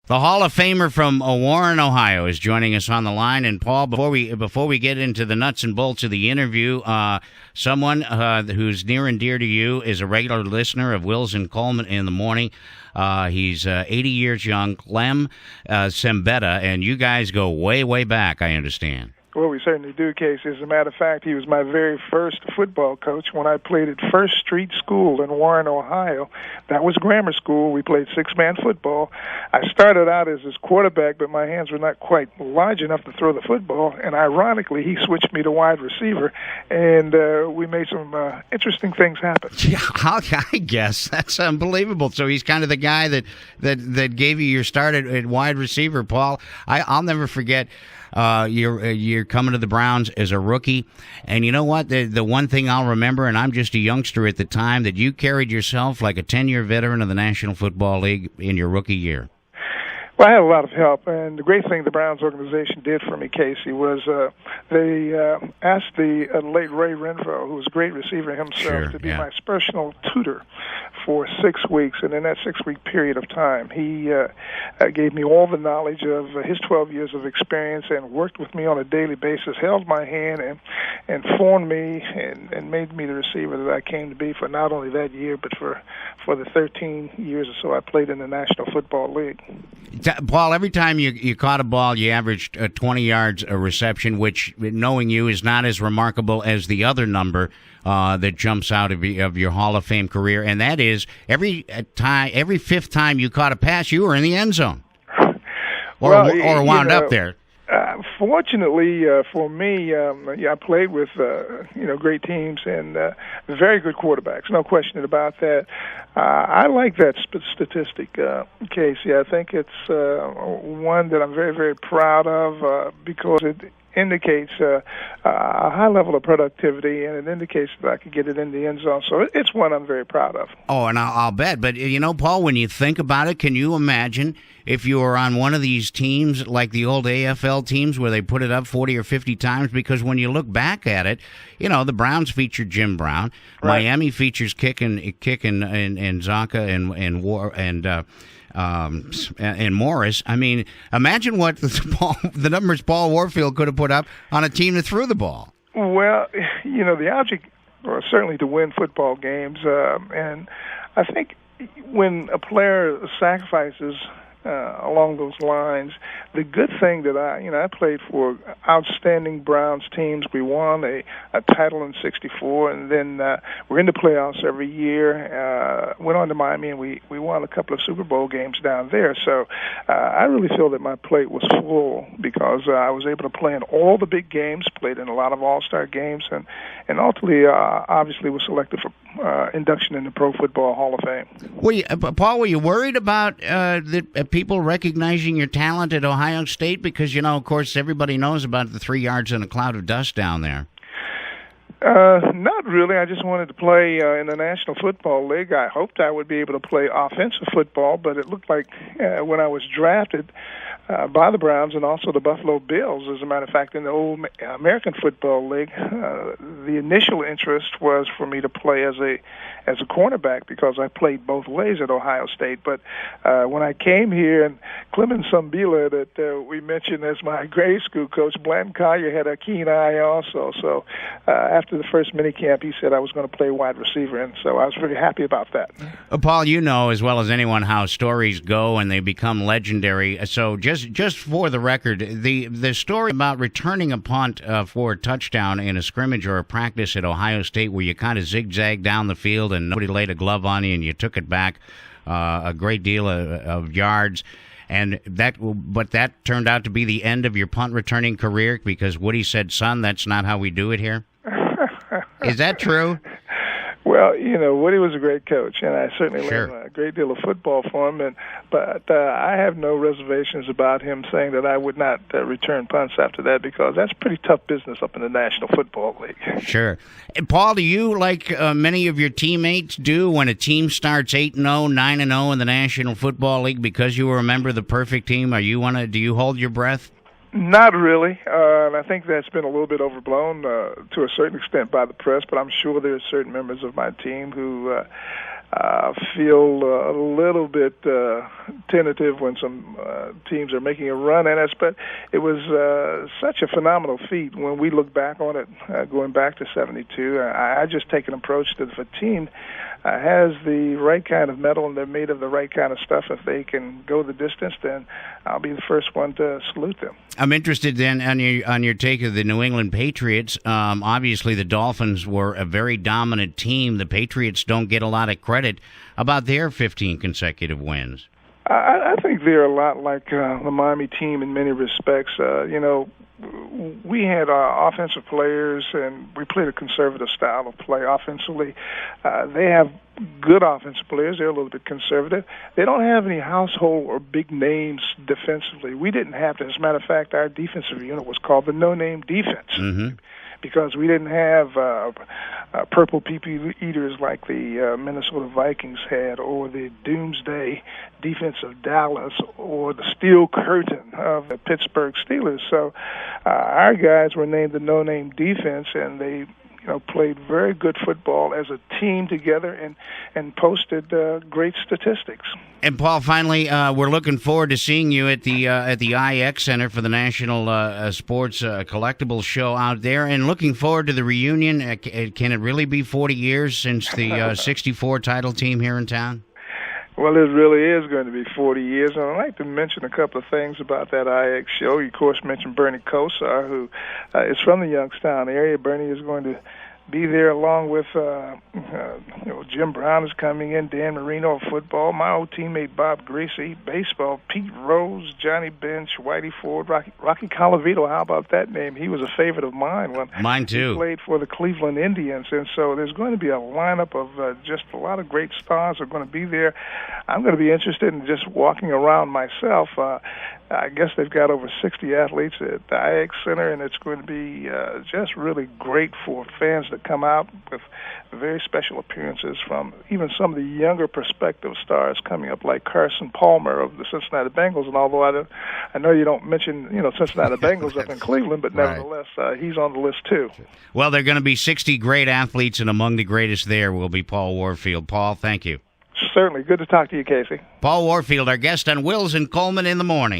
The Hall of Famer from Warren, Ohio, is joining us on the line. And Paul, before we get into the nuts and bolts of the interview, someone who's near and dear to you is a regular listener of Wills and Coleman in the morning. He's 80 years young, Clem Sembetta, and you guys go way, way back, I understand. Well, we certainly do, Casey. As a matter of fact, he was my very first football coach when I played at First Street School in Warren, Ohio. That was grammar school. We played six-man football. I started out as his quarterback, but my hands were not quite large enough to throw the football. And ironically, he switched me to wide receiver, and we made some interesting things happen. Yeah, I guess. That's unbelievable. So he's kind of the guy that gave you your start at wide receiver, Paul. I'll never forget. You're coming to the Browns as a rookie, and you know what? The one thing I'll remember, and I'm just a youngster at the time, that you carried yourself like a 10-year veteran of the National Football League in your rookie year. Well, I had a lot of help, and the great thing the Browns organization did for me, Casey, was they asked the late Ray Renfro, who was a great receiver himself, to be my personal tutor for 6 weeks. And in that 6-week period of time, he gave me all the knowledge of his 12 years of experience and worked with me on a daily basis, held my hand and formed me and made me the receiver that I came to be for not only that year, but for the 13 years or so I played in the National Football League. Paul, every time you caught a ball, you averaged 20 yards a reception, which, knowing you, is not as remarkable as the other number that jumps out of your Hall of Fame career, and that is every fifth time you caught a pass, you were in the end zone, or wound up there. Fortunately for me, I played with great teams and very good quarterbacks. No question about that. I like that statistic, Casey. I think it's one that I'm very, very proud of because it indicates a high level of productivity, and it indicates that I could get it in the end zone. So it's one I'm very proud of. Oh, and I'll bet. But, Paul, when you think about it, can you imagine if you were on one of these teams like the old AFL teams where they put it up 40 or 50 times? Because when you look back at it, the Browns featured Jim Brown. Right. Miami features Kick and Zonka and Morris. I mean, imagine what the numbers Paul Warfield could have put up on a team that threw the ball. Well, the object was certainly to win football games, and I think when a player sacrifices along those lines, the good thing that I played for outstanding Browns teams. We won a title in '64, and then we're in the playoffs every year. Went on to Miami, and we won a couple of Super Bowl games down there. So I really feel that my plate was full because I was able to play in all the big games, played in a lot of all-star games, and ultimately, obviously, was selected for induction in the Pro Football Hall of Fame. Paul, were you worried about people recognizing your talent at Ohio State? Because, of course, everybody knows about the 3 yards in a cloud of dust down there. Not really. I just wanted to play in the National Football League. I hoped I would be able to play offensive football, but it looked like when I was drafted by the Browns and also the Buffalo Bills, as a matter of fact, in the old American Football League, the initial interest was for me to play as a cornerback because I played both ways at Ohio State. But when I came here, and Clement Sembetta, that we mentioned as my grade school coach, Blanton Collier had a keen eye also. So after the first minicamp, he said I was going to play wide receiver, and so I was very happy about that. Paul, you know as well as anyone how stories go and they become legendary. So just for the record, the story about returning a punt for a touchdown in a scrimmage or a practice at Ohio State where you kind of zigzagged down the field and nobody laid a glove on you and you took it back a great deal of yards, but that turned out to be the end of your punt returning career because Woody said, "Son, that's not how we do it here." Is that true? Well, Woody was a great coach, and I certainly learned a great deal of football from him. But I have no reservations about him saying that I would not return punts after that because that's pretty tough business up in the National Football League. Sure. And Paul, do you, like many of your teammates do, when a team starts 8-0, 9-0 in the National Football League because you were a member of the perfect team, do you hold your breath? Not really, and I think that's been a little bit overblown to a certain extent by the press, but I'm sure there are certain members of my team who feel a little bit tentative when some teams are making a run at us, but it was such a phenomenal feat when we look back on it, going back to 72. I just take an approach that if a team has the right kind of metal and they're made of the right kind of stuff, if they can go the distance, then I'll be the first one to salute them. I'm interested then on your take of the New England Patriots. Obviously, the Dolphins were a very dominant team. The Patriots don't get a lot of credit about their 15 consecutive wins. I think they're a lot like the Miami team in many respects. We had offensive players, and we played a conservative style of play offensively. They have good offensive players. They're a little bit conservative. They don't have any household or big names defensively. We didn't have to. As a matter of fact, our defensive unit was called the no-name defense. Mm-hmm. Because we didn't have purple people eaters like the Minnesota Vikings had, or the doomsday defense of Dallas, or the steel curtain of the Pittsburgh Steelers. So our guys were named the no-name defense, and they played very good football as a team together and posted great statistics. And Paul, finally, we're looking forward to seeing you at the IX Center for the National Sports Collectibles Show out there, and looking forward to the reunion. Can it really be 40 years since the 64 title team here in town? Well, it really is going to be 40 years, and I'd like to mention a couple of things about that IX show. You, of course, mentioned Bernie Kosar, who is from the Youngstown area. Bernie is going to be there along with Jim Brown is coming in, Dan Marino of football, my old teammate Bob Greasy, baseball, Pete Rose, Johnny Bench, Whitey Ford, Rocky Colavito. How about that name? He was a favorite of mine when mine too. He played for the Cleveland Indians, and so there's going to be a lineup of just a lot of great stars are going to be there. I'm going to be interested in just walking around myself. I guess they've got over 60 athletes at the IX Center, and it's going to be just really great for fans to come out with very special appearances from even some of the younger prospective stars coming up, like Carson Palmer of the Cincinnati Bengals. And although I know you don't mention Cincinnati Bengals up in Cleveland, but nevertheless, he's on the list too. Well, there are going to be 60 great athletes, and among the greatest there will be Paul Warfield. Paul, thank you. Certainly. Good to talk to you, Casey. Paul Warfield, our guest on Wills and Coleman in the Morning.